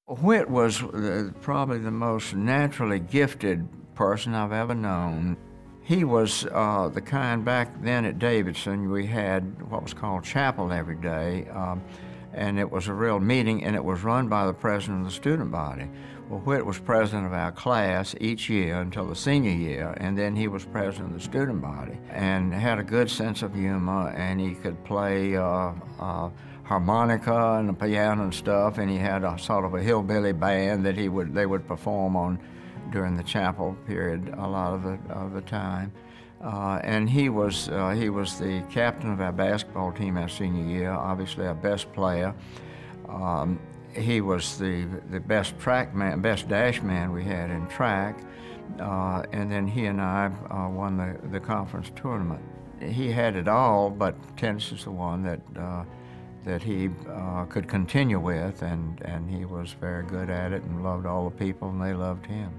Whit was probably the most naturally gifted person I've ever known. He was the kind, back then at Davidson, we had what was called chapel every day, and it was a real meeting, and it was run by the president of the student body. Well, Whit was president of our class each year until the senior year, and then he was president of the student body, and had a good sense of humor, and he could play harmonica and the piano and stuff, and he had a sort of a hillbilly band that they would perform on during the chapel period a lot of the time. And he was the captain of our basketball team our senior year, obviously our best player. He was the best track man, best dash man we had in track, and then he and I won the conference tournament. He had it all, but tennis is the one that he could continue with, and he was very good at it and loved all the people, and they loved him.